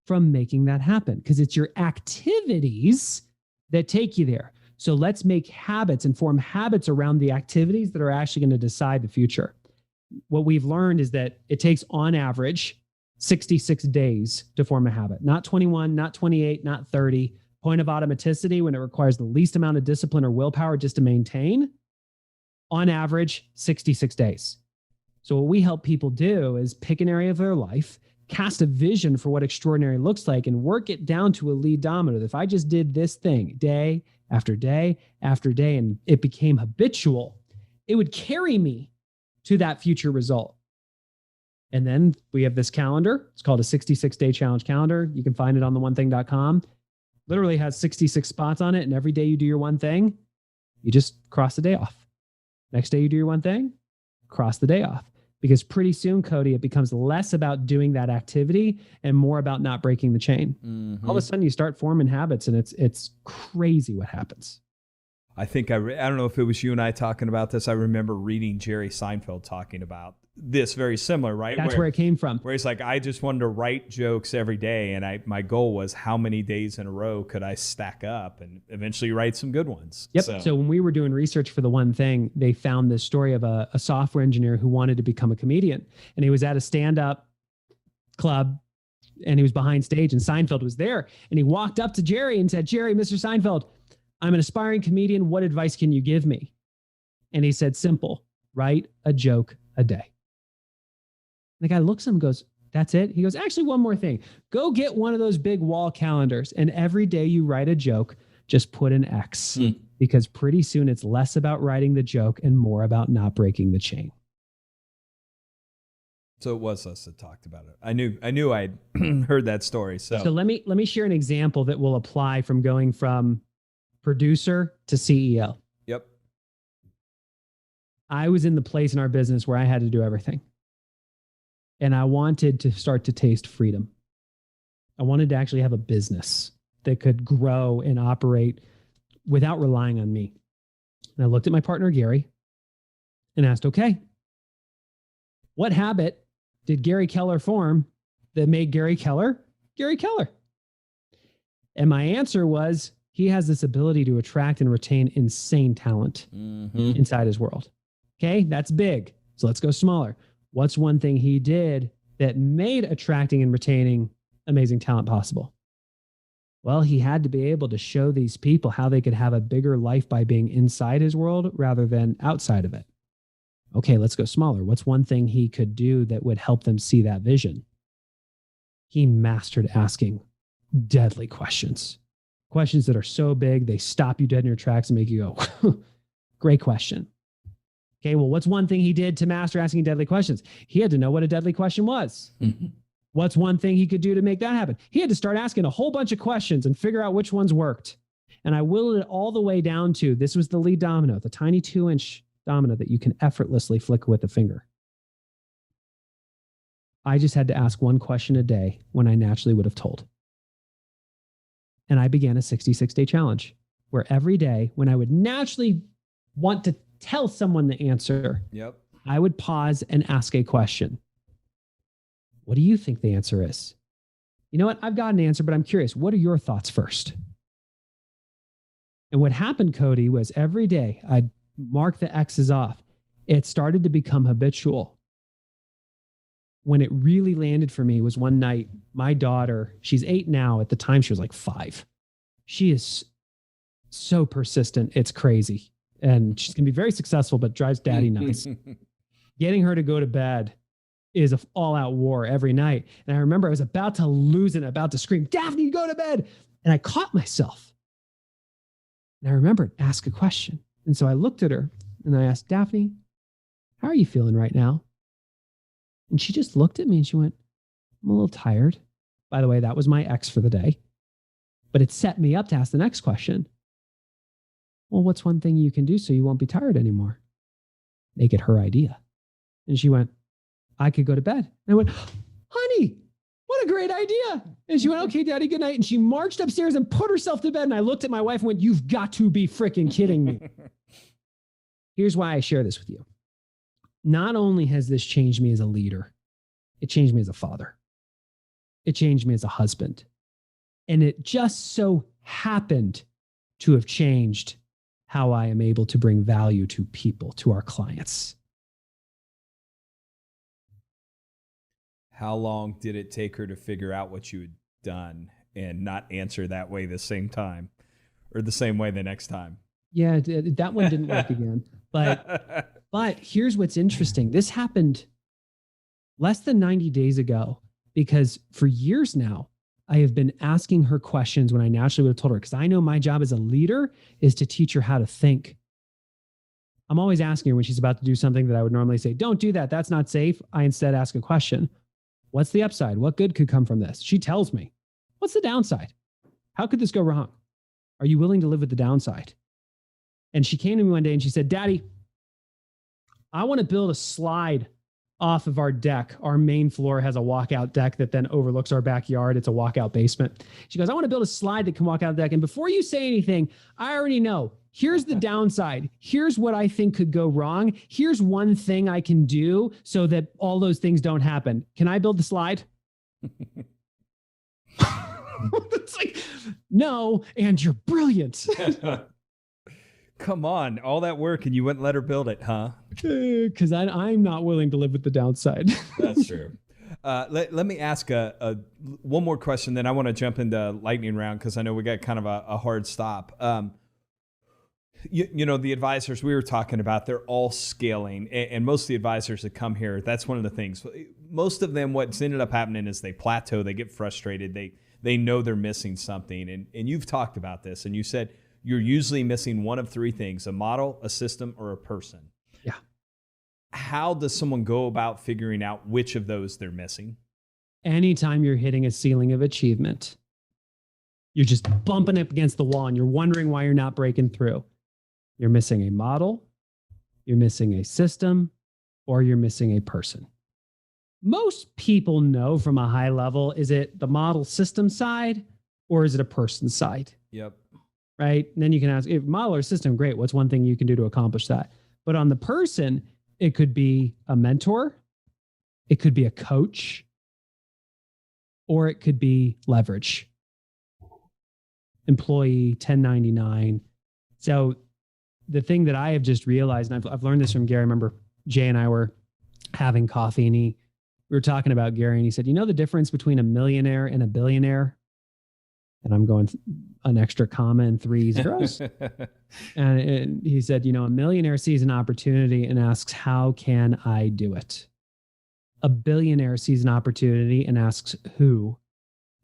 A: from making that happen, because it's your activities that take you there. So let's make habits and form habits around the activities that are actually going to decide the future. What we've learned is that it takes, on average, 66 days to form a habit. Not 21, not 28, not 30. Point of automaticity, when it requires the least amount of discipline or willpower just to maintain, on average, 66 days. So what we help people do is pick an area of their life, cast a vision for what extraordinary looks like, and work it down to a lead domino. If I just did this thing day after day after day, and it became habitual, it would carry me to that future result. And then we have this calendar. It's called a 66-day challenge calendar. You can find it on theonething.com. Literally has 66 spots on it. And every day you do your one thing, you just cross the day off. Next day you do your one thing, cross the day off. Because pretty soon, Cody, it becomes less about doing that activity and more about not breaking the chain. All of a sudden you start forming habits, and it's crazy what happens.
B: I think I don't know if it was you and I talking about this. I remember reading Jerry Seinfeld talking about this, very similar, right?
A: That's where it came from.
B: Where he's like, I just wanted to write jokes every day, and my goal was how many days in a row could I stack up and eventually write some good ones.
A: Yep. So when we were doing research for the one thing, they found this story of a software engineer who wanted to become a comedian, and he was at a stand-up club, and he was behind stage, and Seinfeld was there, and he walked up to Jerry and said, Jerry, Mr. Seinfeld, I'm an aspiring comedian. What advice can you give me? And he said, simple, write a joke a day. The guy looks at him and goes, that's it? He goes, actually, one more thing. Go get one of those big wall calendars, and every day you write a joke, just put an X, because pretty soon it's less about writing the joke and more about not breaking the chain.
B: So it was us that talked about it. I knew I'd heard that story. So
A: let me share an example that will apply from going from producer to CEO.
B: Yep.
A: I was in the place in our business where I had to do everything. And I wanted to start to taste freedom. I wanted to actually have a business that could grow and operate without relying on me. And I looked at my partner, Gary, and asked, okay, what habit did Gary Keller form that made Gary Keller Gary Keller? And my answer was, he has this ability to attract and retain insane talent inside his world. Okay, that's big. So let's go smaller. What's one thing he did that made attracting and retaining amazing talent possible? Well, he had to be able to show these people how they could have a bigger life by being inside his world rather than outside of it. Okay, let's go smaller. What's one thing he could do that would help them see that vision? He mastered asking deadly questions. Questions that are so big, they stop you dead in your tracks and make you go, great question. Okay, well, what's one thing he did to master asking deadly questions? He had to know what a deadly question was. What's one thing he could do to make that happen? He had to start asking a whole bunch of questions and figure out which ones worked. And I whittled it all the way down to, this was the lead domino, the tiny 2-inch domino that you can effortlessly flick with a finger. I just had to ask one question a day when I naturally would have told. And I began a 66-day challenge where every day when I would naturally want to tell someone the answer, I would pause and ask a question. What do you think the answer is? You know what? I've got an answer, but I'm curious. What are your thoughts first? And what happened, Cody, was every day I'd mark the X's off. It started to become habitual. When it really landed for me was one night, my daughter, she's 8 now. At the time, she was like 5. She is so persistent. It's crazy. And she's going to be very successful, but drives daddy nuts. Getting her to go to bed is an all-out war every night. And I remember I was about to lose it, about to scream, Daphne, go to bed. And I caught myself. And I remembered, ask a question. And so I looked at her and I asked, Daphne, how are you feeling right now? And she just looked at me and she went, I'm a little tired. By the way, that was my X for the day. But it set me up to ask the next question. Well, what's one thing you can do so you won't be tired anymore? Make it her idea. And she went, I could go to bed. And I went, honey, what a great idea. And she went, okay, daddy, good night. And she marched upstairs and put herself to bed. And I looked at my wife and went, you've got to be freaking kidding me. Here's why I share this with you. Not only has this changed me as a leader, it changed me as a father. It changed me as a husband. And it just so happened to have changed how I am able to bring value to people, to our clients.
B: How long did it take her to figure out what you had done and not answer that way the same time or the same way the next time?
A: Yeah, that one didn't work again. But here's what's interesting. This happened less than 90 days ago because for years now, I have been asking her questions when I naturally would have told her, because I know my job as a leader is to teach her how to think. I'm always asking her when she's about to do something that I would normally say, don't do that. That's not safe. I instead ask a question. What's the upside? What good could come from this? She tells me. What's the downside? How could this go wrong? Are you willing to live with the downside? And she came to me one day and she said, Daddy, I want to build a slide off of our deck. Our main floor has a walkout deck that then overlooks our backyard. It's a walkout basement. She goes, I want to build a slide that can walk out the deck. And before you say anything, I already know. Here's the downside. Here's what I think could go wrong. Here's one thing I can do so that all those things don't happen. Can I build the slide? It's like, no, and you're brilliant.
B: Come on, all that work and you wouldn't let her build it, huh?
A: Because I'm not willing to live with the downside.
B: That's true. Let me ask one more question, then I want to jump into lightning round because I know we got kind of a hard stop. You know, the advisors we were talking about, they're all scaling. And most of the advisors that come here, that's one of the things. Most of them, what's ended up happening is they plateau, they get frustrated, they know they're missing something. And you've talked about this, and you said you're usually missing one of 3 things: a model, a system, or a person.
A: Yeah. How
B: does someone go about figuring out which of those they're missing?
A: Anytime you're hitting a ceiling of achievement, you're just bumping up against the wall and you're wondering why you're not breaking through. You're missing a model, you're missing a system, or you're missing a person. Most people know from a high level, is it the model system side or is it a person side?
B: Yep.
A: Right? And then you can ask, if model or system, great. What's one thing you can do to accomplish that? But on the person, it could be a mentor, it could be a coach, or it could be leverage. Employee, 1099. So the thing that I have just realized, and I've learned this from Gary. I remember Jay and I were having coffee and we were talking about Gary and he said, you know the difference between a millionaire and a billionaire? And I'm going an extra comma and 3 zeros. and he said, you know, a millionaire sees an opportunity and asks, how can I do it? A billionaire sees an opportunity and asks, who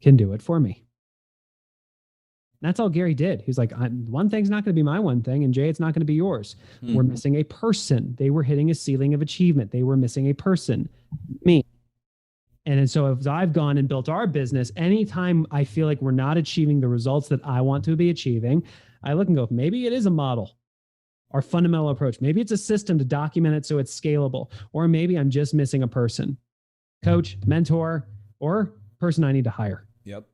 A: can do it for me? That's all Gary did. He was like, one thing's not going to be my one thing, and Jay, it's not going to be yours. Mm-hmm. We're missing a person. They were hitting a ceiling of achievement. They were missing a person, me. And so as I've gone and built our business, anytime I feel like we're not achieving the results that I want to be achieving, I look and go, maybe it is a model, our fundamental approach. Maybe it's a system to document it so it's scalable, or maybe I'm just missing a person, coach, mentor, or person I need to hire.
B: Yep.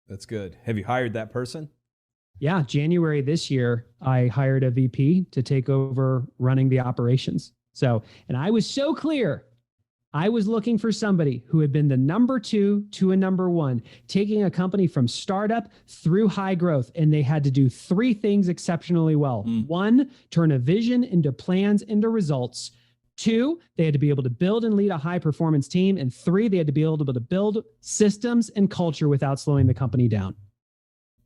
B: That's good. Have you hired that person?
A: Yeah. January this year, I hired a VP to take over running the operations. So, and I was so clear I was looking for somebody who had been the number 2 to a number 1, taking a company from startup through high growth. And they had to do 3 things exceptionally well. 1, turn a vision into plans into results. 2, they had to be able to build and lead a high performance team. And 3, they had to be able to build systems and culture without slowing the company down.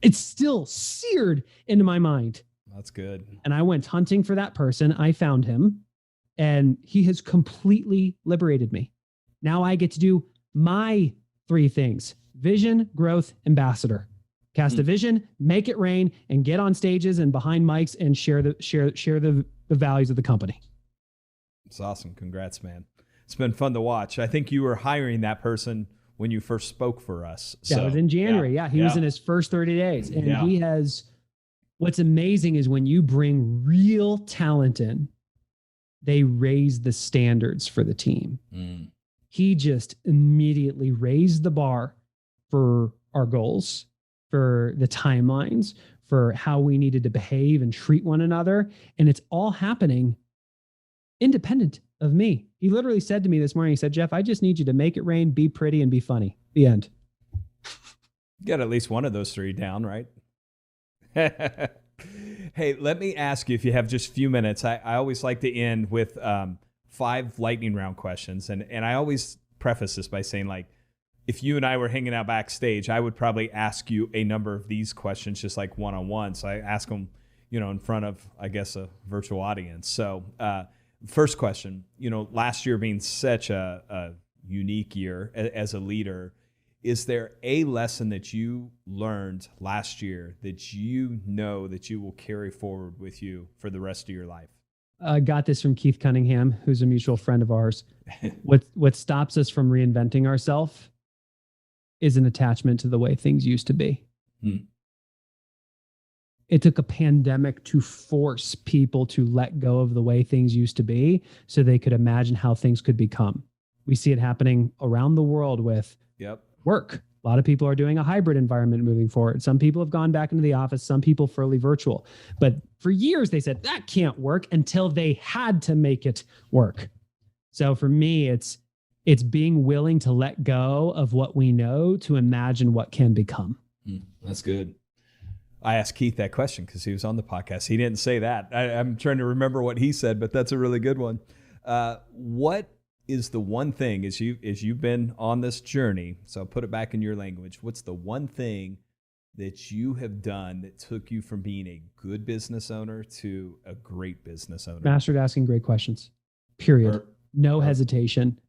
A: It's still seared into my mind.
B: That's good.
A: And I went hunting for that person. I found him. And he has completely liberated me. Now I get to do my 3 things: vision, growth, ambassador. Cast a vision, make it rain, and get on stages and behind mics and share the values of the company.
B: It's awesome. Congrats, man. It's been fun to watch. I think you were hiring that person when you first spoke for us.
A: That was in January. Yeah, he was in his first 30 days. And he has, what's amazing is when you bring real talent in, they raise the standards for the team. He just immediately raised the bar for our goals, for the timelines, for how we needed to behave and treat one another. And it's all happening independent of me. He literally said to me this morning, he said, Geoff, I just need you to make it rain, be pretty, and be funny. The end.
B: Got at least one of those 3 down, right? Hey, let me ask you, if you have just a few minutes, I always like to end with 5 lightning round questions. And I always preface this by saying, like, if you and I were hanging out backstage, I would probably ask you a number of these questions just like one-on-one. So I ask them, in front of, I guess, a virtual audience. So first question, last year being such a unique year as a leader, is there a lesson that you learned last year that you know that you will carry forward with you for the rest of your life?
A: I got this from Keith Cunningham, who's a mutual friend of ours. What stops us from reinventing ourselves is an attachment to the way things used to be. It took a pandemic to force people to let go of the way things used to be so they could imagine how things could become. We see it happening around the world with work. A lot of people are doing a hybrid environment moving forward. Some people have gone back into the office, some people fully virtual. But for years, they said that can't work until they had to make it work. So for me, it's being willing to let go of what we know to imagine what can become.
B: That's good. I asked Keith that question because he was on the podcast. He didn't say that. I'm trying to remember what he said, but that's a really good one. What is the one thing, as you've been on this journey, so I'll put it back in your language, what's the one thing that you have done that took you from being a good business owner to a great business owner?
A: Mastered asking great questions, period. No hesitation.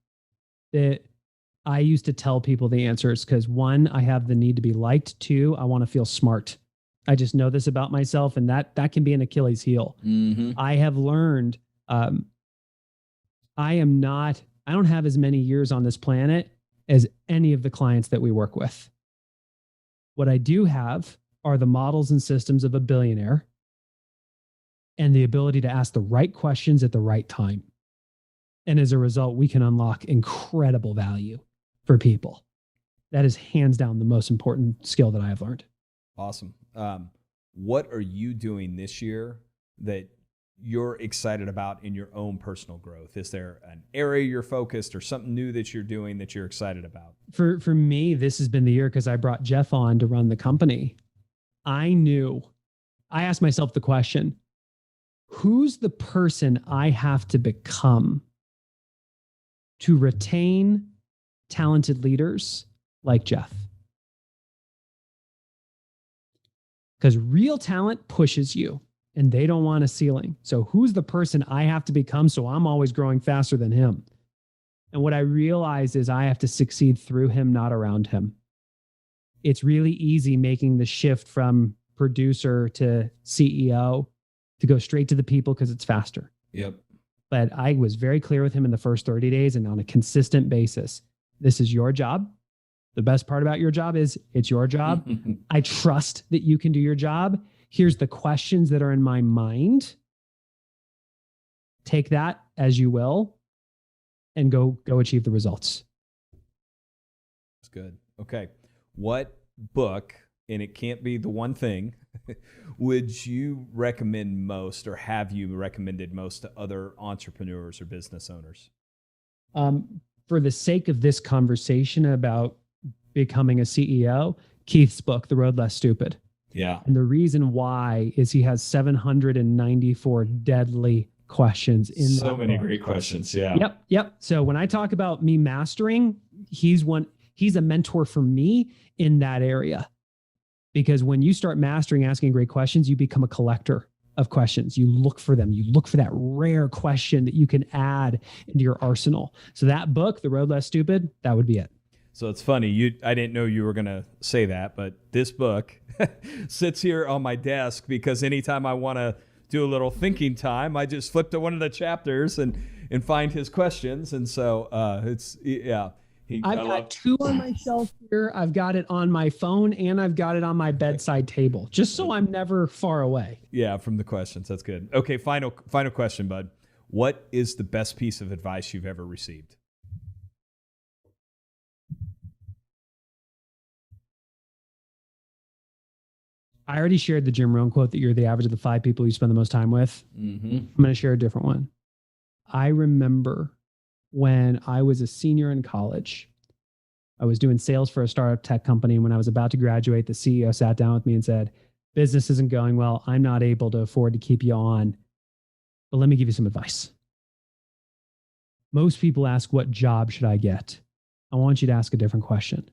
A: I used to tell people the answers because 1, I have the need to be liked. 2, I want to feel smart. I just know this about myself, and that can be an Achilles heel. I have learned I don't have as many years on this planet as any of the clients that we work with. What I do have are the models and systems of a billionaire and the ability to ask the right questions at the right time. And as a result, we can unlock incredible value for people. That is hands down the most important skill that I have learned.
B: Awesome. What are you doing this year that you're excited about in your own personal growth? Is there an area you're focused or something new that you're doing that you're excited about?
A: For me, this has been the year because I brought Geoff on to run the company. I asked myself the question, who's the person I have to become to retain talented leaders like Geoff? Because real talent pushes you and they don't want a ceiling. So who's the person I have to become so I'm always growing faster than him? And what I realized is I have to succeed through him, not around him. It's really easy making the shift from producer to CEO to go straight to the people because it's faster. But I was very clear with him in the first 30 days and on a consistent basis. This is your job. The best part about your job is it's your job. I trust that you can do your job. Here's the questions that are in my mind. Take that as you will and go achieve the results.
B: That's good. Okay. What book, and it can't be the one thing, would you recommend most, or have you recommended most to other entrepreneurs or business owners?
A: for the sake of this conversation about becoming a CEO, Keith's book, The Road Less Stupid.
B: Yeah.
A: And the reason why is he has 794 deadly questions in
B: so many great questions. Yeah.
A: Yep. So when I talk about me mastering, he's a mentor for me in that area. Because when you start mastering asking great questions, you become a collector of questions. You look for them. You look for that rare question that you can add into your arsenal. So that book, The Road Less Stupid, that would be it.
B: So it's funny. I didn't know you were going to say that, but this book sits here on my desk because anytime I want to do a little thinking time, I just flip to one of the chapters and find his questions. And so
A: I've got two on my shelf here. I've got it on my phone and I've got it on my bedside table, just so I'm never far away.
B: Yeah, from the questions. That's good. Okay, final question, bud. What is the best piece of advice you've ever received?
A: I already shared the Jim Rohn quote that you're the average of the 5 people you spend the most time with.
B: Mm-hmm.
A: I'm going to share a different one. I remember when I was a senior in college, I was doing sales for a startup tech company. And when I was about to graduate, the CEO sat down with me and said, business isn't going well. I'm not able to afford to keep you on, but let me give you some advice. Most people ask, what job should I get? I want you to ask a different question.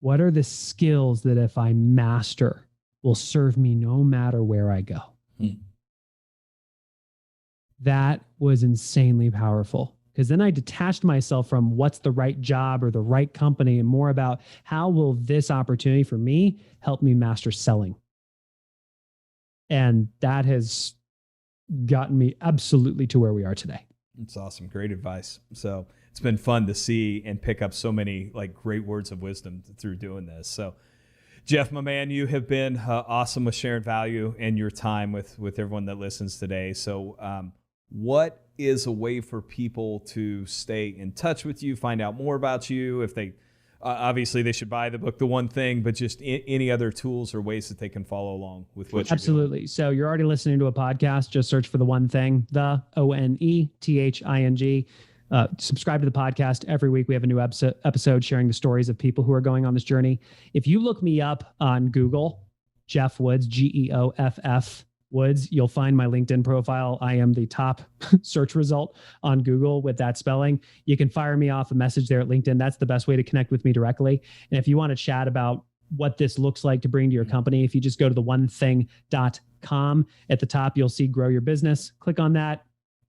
A: What are the skills that if I master will serve me no matter where I go? That was insanely powerful, because then I detached myself from what's the right job or the right company and more about how will this opportunity for me help me master selling? And that has gotten me absolutely to where we are today.
B: That's awesome. Great advice. So it's been fun to see and pick up so many great words of wisdom through doing this. So Geoff, my man, you have been awesome with sharing value and your time with everyone that listens today. So what is a way for people to stay in touch with you, find out more about you? If they, obviously they should buy the book, The One Thing, but just any other tools or ways that they can follow along with what you're
A: Absolutely.
B: doing. So
A: you're already listening to a podcast. Just search for The One Thing, the ONETHING. Subscribe to the podcast. Every week we have a new episode sharing the stories of people who are going on this journey. If you look me up on Google, Geoff Woods, Geoff Woods, you'll find my LinkedIn profile. I am the top search result on Google with that spelling. You can fire me off a message there at LinkedIn. That's the best way to connect with me directly. And if you want to chat about what this looks like to bring to your company, if you just go to theonething.com, at the top, you'll see Grow Your Business. Click on that,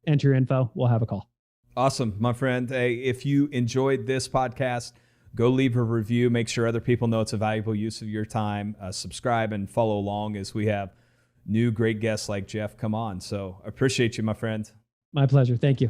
A: enter your info. We'll have a call.
B: Awesome, my friend. Hey, if you enjoyed this podcast, go leave a review. Make sure other people know it's a valuable use of your time. Subscribe and follow along as we have new great guests like Geoff come on. So I appreciate you, my friend.
A: My pleasure. Thank you.